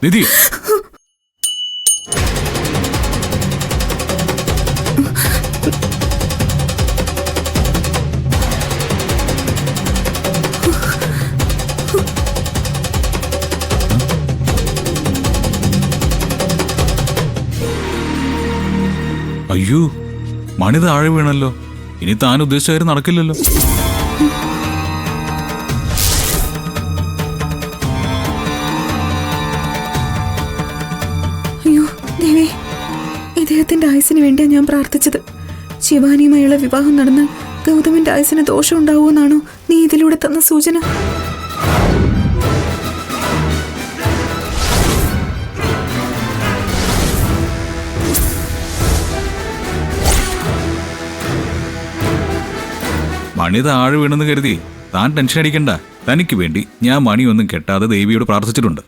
നിധി, അയ്യോ, മണി താഴെ വീണല്ലോ. ഇനി താൻ ഉദ്ദേശിച്ച കാര്യം നടക്കില്ലല്ലോ. അയ്യോ ദേവി, ഇദ്ദേഹത്തിന്റെ ആയുസിന് വേണ്ടിയാണ് ഞാൻ പ്രാർത്ഥിച്ചത്. ശിവാനിയുമായുള്ള വിവാഹം നടന്നാൽ ഗൗതമിന്റെ ആയുസിന് ദോഷം ഉണ്ടാവുമെന്നാണോ നീ ഇതിലൂടെ തന്ന സൂചന? മണി താഴെ വീണെന്ന് കരുതി താൻ ടെൻഷൻ അടിക്കണ്ട. തനിക്ക് വേണ്ടി ഞാൻ മണിയൊന്നും കെട്ടാതെ ദേവിയോട് പ്രാർത്ഥിച്ചിട്ടുണ്ട്.